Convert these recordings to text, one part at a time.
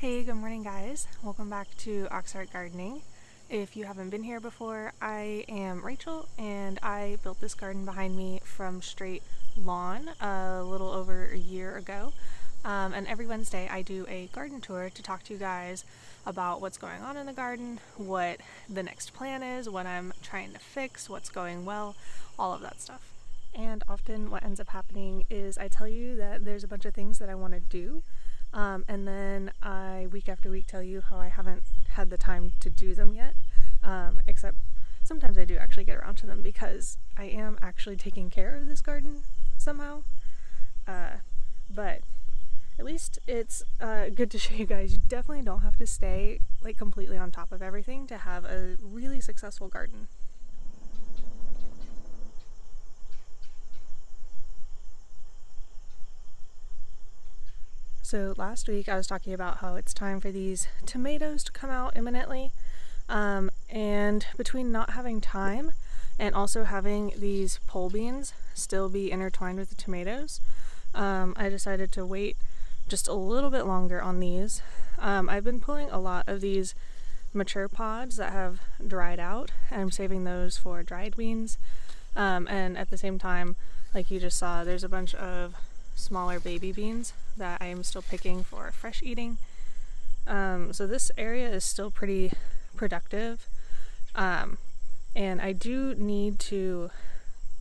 Hey, good morning guys. Welcome back to Auxhart Gardening. If you haven't been here before, I am Rachel and I built this garden behind me from straight lawn a little over a year ago. And every Wednesday I do a garden tour to talk to you guys about what's going on in the garden, what the next plan is, what I'm trying to fix, what's going well, all of that stuff. And often what ends up happening is I tell you that there's a bunch of things that I want to do, and then I, week after week, tell you how I haven't had the time to do them yet, except sometimes I do actually get around to them because I am actually taking care of this garden somehow. But at least it's good to show you guys you definitely don't have to stay like completely on top of everything to have a really successful garden. So last week I was talking about how it's time for these tomatoes to come out imminently, and between not having time and also having these pole beans still be intertwined with the tomatoes, I decided to wait just a little bit longer on these. I've been pulling a lot of these mature pods that have dried out, and I'm saving those for dried beans, and at the same time, like you just saw, there's a bunch of smaller baby beans that I am still picking for fresh eating. So this area is still pretty productive, and I do need to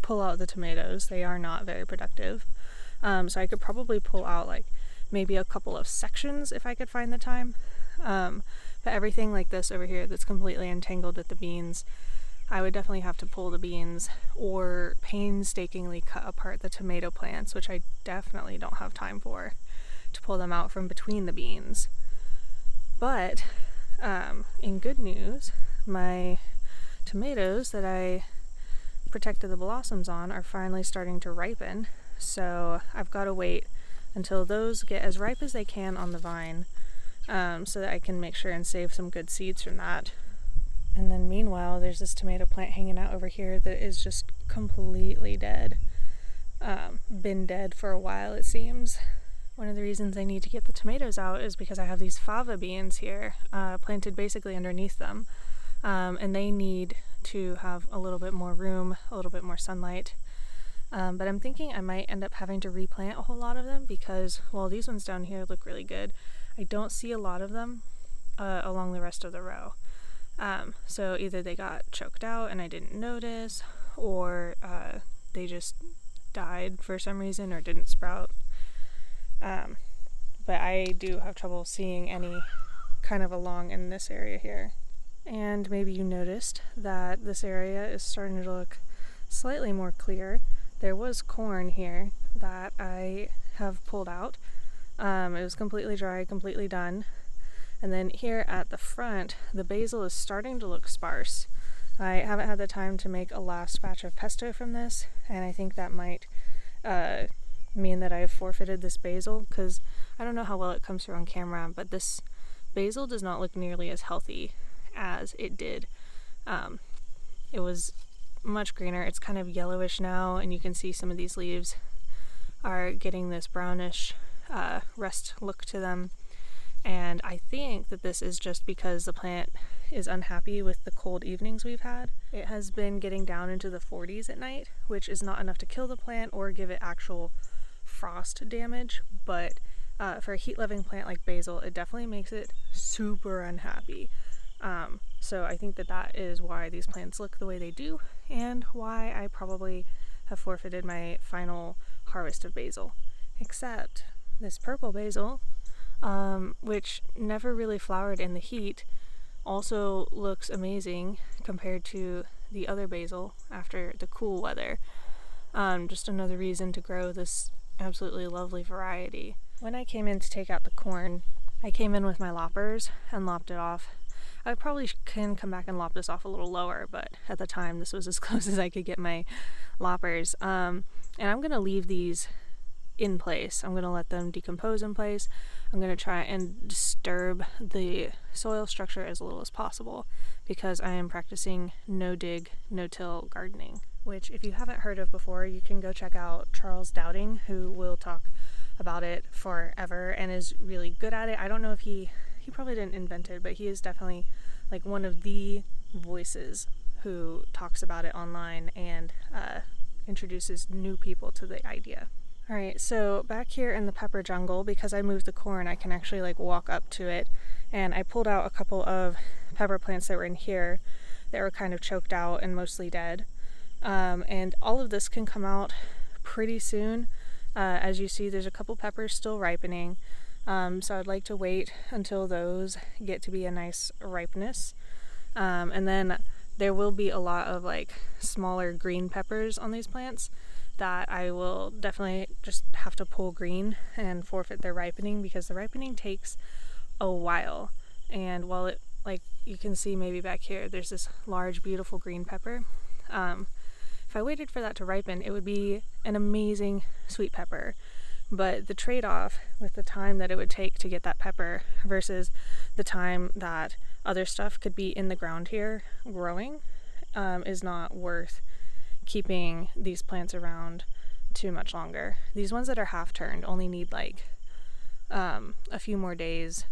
pull out the tomatoes. They are not very productive, so I could probably pull out like maybe a couple of sections if I could find the time, but everything like this over here that's completely entangled with the beans, I would definitely have to pull the beans or painstakingly cut apart the tomato plants, which I definitely don't have time for, to pull them out from between the beans. But in good news, my tomatoes that I protected the blossoms on are finally starting to ripen, so I've got to wait until those get as ripe as they can on the vine, so that I can make sure and save some good seeds from that. And then meanwhile, there's this tomato plant hanging out over here that is just completely dead. Been dead for a while, it seems. One of the reasons I need to get the tomatoes out is because I have these fava beans here, planted basically underneath them. And they need to have a little bit more room, a little bit more sunlight. But I'm thinking I might end up having to replant a whole lot of them because, well, these ones down here look really good. I don't see a lot of them along the rest of the row. So either they got choked out and I didn't notice, or they just died for some reason or didn't sprout. But I do have trouble seeing any kind of along in this area here. And maybe you noticed that this area is starting to look slightly more clear. There was corn here that I have pulled out. It was completely dry, completely done. And then here at the front, the basil is starting to look sparse. I haven't had the time to make a last batch of pesto from this, and I think that might mean that I've forfeited this basil, because I don't know how well it comes through on camera, but this basil does not look nearly as healthy as it did. It was much greener. It's kind of yellowish now, and you can see some of these leaves are getting this brownish rust look to them. And I think that this is just because the plant is unhappy with the cold evenings we've had. It has been getting down into the 40s at night, which is not enough to kill the plant or give it actual frost damage, but for a heat-loving plant like basil, it definitely makes it super unhappy. So I think that that is why these plants look the way they do, and why I probably have forfeited my final harvest of basil. Except this purple basil, which never really flowered in the heat, also looks amazing compared to the other basil after the cool weather. Just another reason to grow this absolutely lovely variety. When I came in to take out the corn, I came in with my loppers and lopped it off. I probably can come back and lop this off a little lower, but at the time this was as close as I could get my loppers. And I'm going to leave these in place. I'm going to let them decompose in place. I'm going to try and disturb the soil structure as little as possible because I am practicing no-dig, no-till gardening, which if you haven't heard of before, you can go check out Charles Dowding, who will talk about it forever and is really good at it. I don't know if he he probably didn't invent it, but he is definitely like one of the voices who talks about it online and introduces new people to the idea. Alright, so back here in the pepper jungle, because I moved the corn, I can actually like walk up to it, and I pulled out a couple of pepper plants that were in here that were kind of choked out and mostly dead. And all of this can come out pretty soon. As you see, there's a couple peppers still ripening, so I'd like to wait until those get to be a nice ripeness. And then there will be a lot of like smaller green peppers on these plants that I will definitely just have to pull green and forfeit their ripening, because the ripening takes a while. And while it, like you can see maybe back here, there's this large beautiful green pepper. If I waited for that to ripen, it would be an amazing sweet pepper. But the trade-off with the time that it would take to get that pepper versus the time that other stuff could be in the ground here growing is not worth keeping these plants around too much longer. These ones that are half turned only need like a few more days,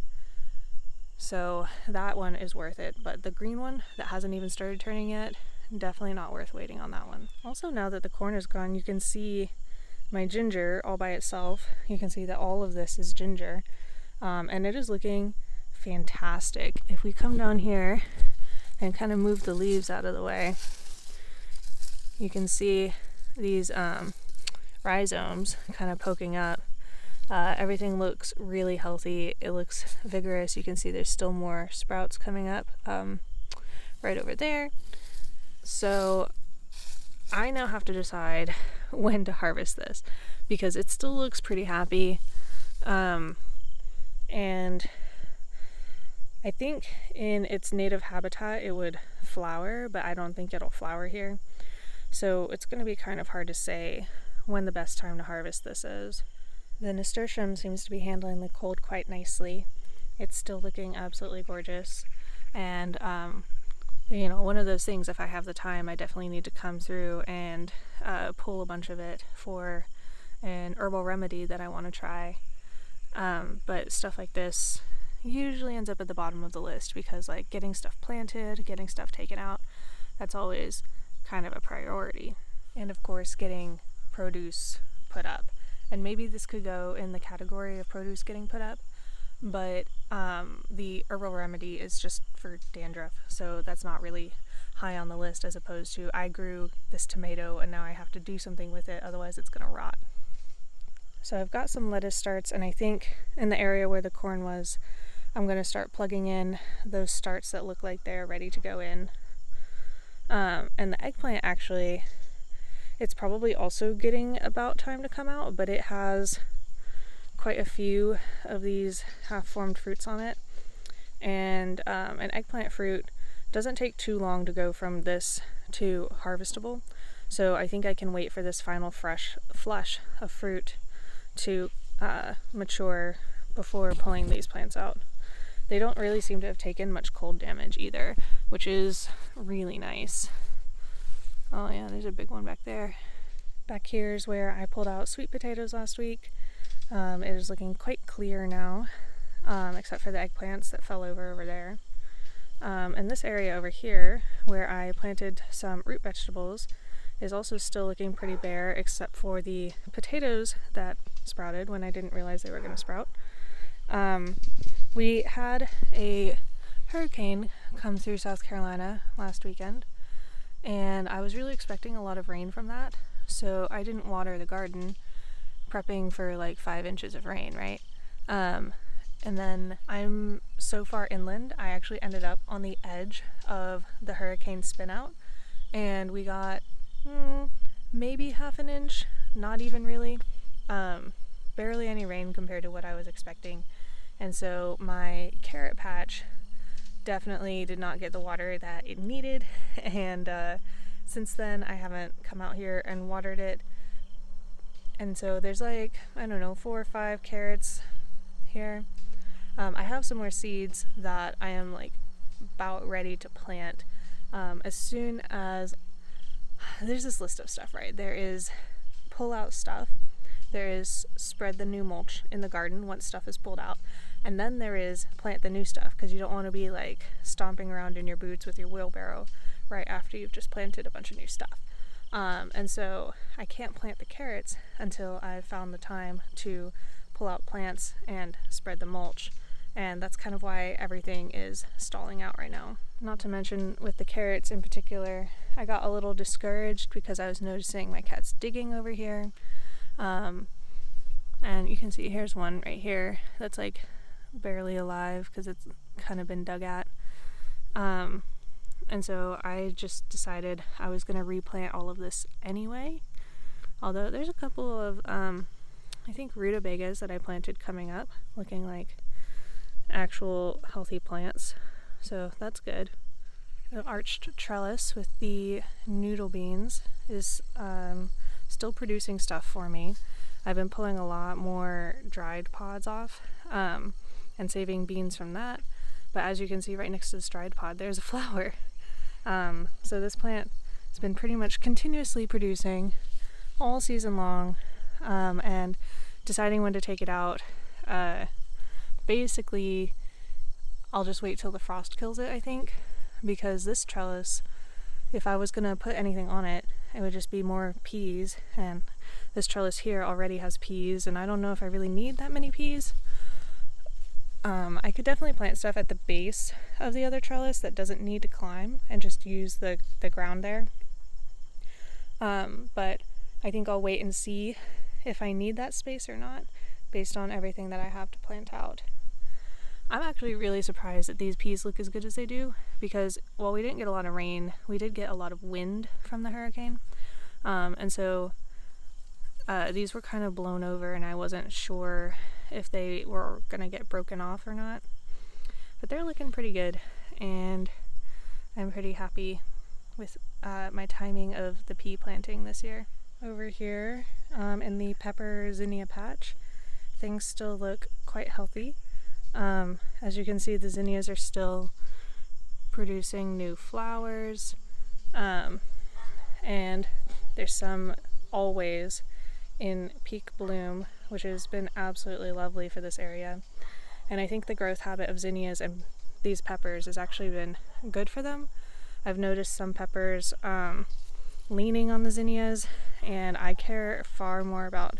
so that one is worth it. But the green one that hasn't even started turning yet, definitely not worth waiting on that one. Also, now that the corn is gone, you can see my ginger all by itself. You can see that all of this is ginger, and it is looking fantastic. If we come down here and kind of move the leaves out of the way, you can see these rhizomes kind of poking up. Everything looks really healthy. It looks vigorous. You can see there's still more sprouts coming up right over there. So I now have to decide when to harvest this, because it still looks pretty happy. And I think in its native habitat it would flower, but I don't think it'll flower here. So it's going to be kind of hard to say when the best time to harvest this is. The nasturtium seems to be handling the cold quite nicely. It's still looking absolutely gorgeous. And, you know, one of those things, if I have the time, I definitely need to come through and pull a bunch of it for an herbal remedy that I want to try. But stuff like this usually ends up at the bottom of the list, because like getting stuff planted, getting stuff taken out, that's always kind of a priority. And of course getting produce put up, and maybe this could go in the category of produce getting put up, but the herbal remedy is just for dandruff, so that's not really high on the list, as opposed to I grew this tomato and now I have to do something with it, otherwise it's gonna rot. So I've got some lettuce starts, and I think in the area where the corn was, I'm gonna start plugging in those starts that look like they're ready to go in. And the eggplant, actually, it's probably also getting about time to come out, but it has quite a few of these half-formed fruits on it. And an eggplant fruit doesn't take too long to go from this to harvestable, so I think I can wait for this final fresh flush of fruit to mature before pulling these plants out. They don't really seem to have taken much cold damage either, which is really nice. Oh yeah, there's a big one back there. Back here is where I pulled out sweet potatoes last week. It is looking quite clear now, except for the eggplants that fell over there. And this area over here, where I planted some root vegetables, is also still looking pretty bare, except for the potatoes that sprouted when I didn't realize they were going to sprout. We had a hurricane come through South Carolina last weekend, and I was really expecting a lot of rain from that, so I didn't water the garden, prepping for like 5 inches of rain, right? And then I'm so far inland, I actually ended up on the edge of the hurricane spinout, and we got maybe half an inch, not even really, barely any rain compared to what I was expecting. And so my carrot patch definitely did not get the water that it needed, and since then I haven't come out here and watered it. And so there's like, I don't know, 4 or 5 carrots here. I have some more seeds that I am like about ready to plant as soon as there's this list of stuff, right? There is pull out stuff, there is spread the new mulch in the garden once stuff is pulled out, And then there is plant the new stuff, because you don't want to be like stomping around in your boots with your wheelbarrow right after you've just planted a bunch of new stuff. And so I can't plant the carrots until I've found the time to pull out plants and spread the mulch. And that's kind of why everything is stalling out right now. Not to mention with the carrots in particular, I got a little discouraged because I was noticing my cats digging over here. And you can see here's one right here that's like barely alive because it's kind of been dug at. And so I just decided I was going to replant all of this anyway. Although there's a couple of, I think, rutabagas that I planted coming up, looking like actual healthy plants. So that's good. The arched trellis with the noodle beans is still producing stuff for me. I've been pulling a lot more dried pods off and saving beans from that. But as you can see right next to this dried pod, there's a flower. So this plant has been pretty much continuously producing all season long, and deciding when to take it out. Basically, I'll just wait till the frost kills it, I think, because this trellis, if I was going to put anything on it, it would just be more peas, and this trellis here already has peas, and I don't know if I really need that many peas. I could definitely plant stuff at the base of the other trellis that doesn't need to climb and just use the ground there. But I think I'll wait and see if I need that space or not based on everything that I have to plant out. I'm actually really surprised that these peas look as good as they do because while we didn't get a lot of rain, we did get a lot of wind from the hurricane. And so these were kind of blown over and I wasn't sure if they were gonna get broken off or not, but they're looking pretty good and I'm pretty happy with my timing of the pea planting this year. Over here in the pepper zinnia patch, things still look quite healthy. As you can see, the zinnias are still producing new flowers, and there's some always in peak bloom, which has been absolutely lovely for this area. And I think the growth habit of zinnias and these peppers has actually been good for them. I've noticed some peppers leaning on the zinnias, and I care far more about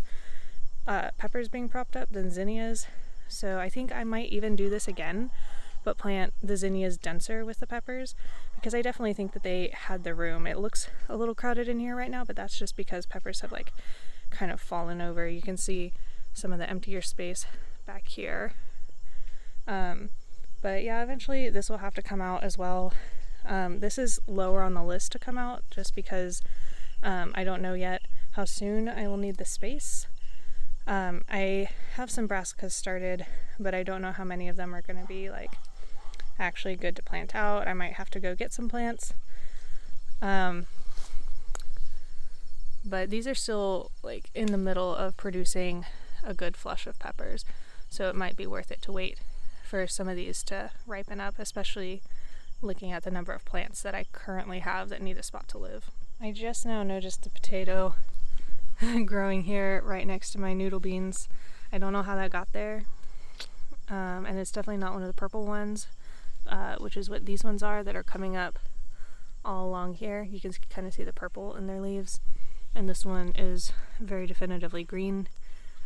peppers being propped up than zinnias. So I think I might even do this again, but plant the zinnias denser with the peppers, because I definitely think that they had the room. It looks a little crowded in here right now, but that's just because peppers have like kind of fallen over. You can see some of the emptier space back here. But yeah, eventually this will have to come out as well. This is lower on the list to come out just because I don't know yet how soon I will need the space. I have some brassicas started, but I don't know how many of them are going to be like actually good to plant out. I might have to go get some plants. But these are still like in the middle of producing a good flush of peppers, so it might be worth it to wait for some of these to ripen up, especially looking at the number of plants that I currently have that need a spot to live. I just now noticed the potato growing here right next to my noodle beans. I don't know how that got there, and it's definitely not one of the purple ones, which is what these ones are that are coming up all along here. You can kind of see the purple in their leaves, and this one is very definitively green.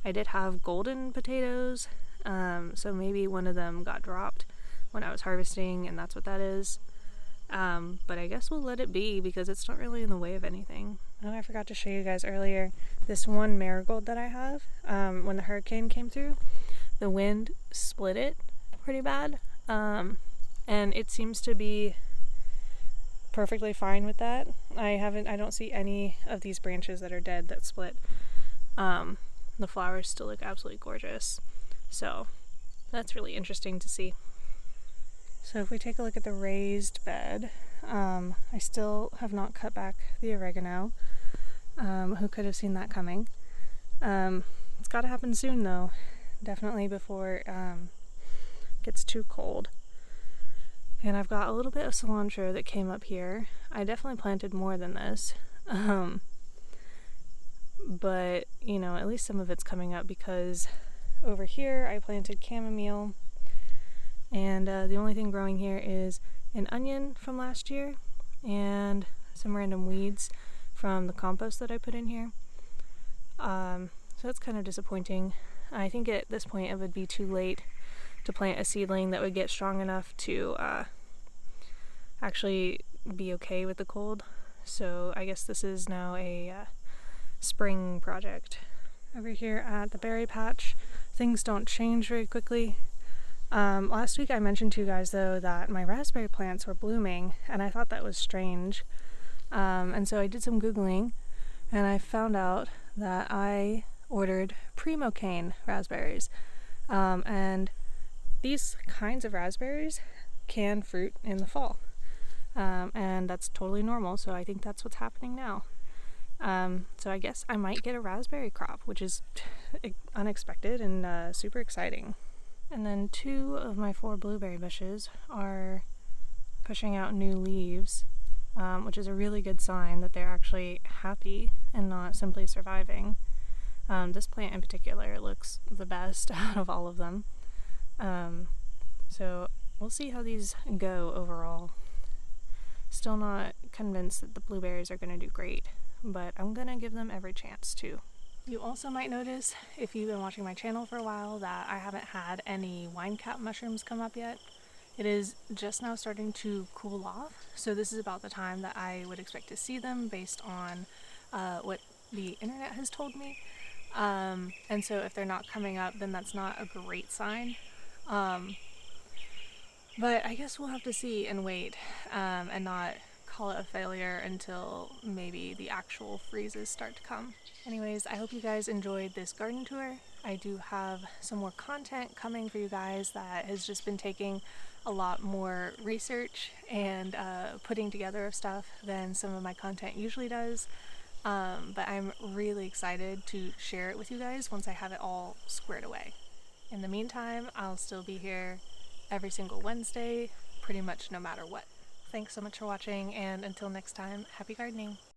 I did have golden potatoes, so maybe one of them got dropped when I was harvesting, and that's what that is. But I guess we'll let it be because it's not really in the way of anything. Oh, I forgot to show you guys earlier, this one marigold that I have, when the hurricane came through, the wind split it pretty bad, and it seems to be perfectly fine with that. I don't see any of these branches that are dead that split. The flowers still look absolutely gorgeous, so that's really interesting to see. So if we take a look at the raised bed, I still have not cut back the oregano. Who could have seen that coming? It's got to happen soon though, definitely before it gets too cold. And I've got a little bit of cilantro that came up here. I definitely planted more than this, but you know, at least some of it's coming up because over here I planted chamomile And the only thing growing here is an onion from last year and some random weeds from the compost that I put in here. So that's kind of disappointing. I think at this point it would be too late to plant a seedling that would get strong enough to actually be okay with the cold. So I guess this is now a spring project. Over here at the berry patch, things don't change very quickly. Last week I mentioned to you guys though that my raspberry plants were blooming, and I thought that was strange. And so I did some Googling, and I found out that I ordered primo-cane raspberries. And these kinds of raspberries can fruit in the fall. And that's totally normal, so I think that's what's happening now. So I guess I might get a raspberry crop, which is unexpected and super exciting. And then 2 of my 4 blueberry bushes are pushing out new leaves, which is a really good sign that they're actually happy and not simply surviving. This plant in particular looks the best out of all of them. So we'll see how these go overall. Still not convinced that the blueberries are going to do great, but I'm going to give them every chance to. You also might notice, if you've been watching my channel for a while, that I haven't had any wine cap mushrooms come up yet. It is just now starting to cool off, so this is about the time that I would expect to see them based on what the internet has told me. And so if they're not coming up, then that's not a great sign. But I guess we'll have to see and wait, and not call it a failure until maybe the actual freezes start to come. Anyways, I hope you guys enjoyed this garden tour. I do have some more content coming for you guys that has just been taking a lot more research and putting together of stuff than some of my content usually does. But I'm really excited to share it with you guys once I have it all squared away. In the meantime, I'll still be here every single Wednesday, pretty much no matter what. Thanks so much for watching, and until next time, happy gardening!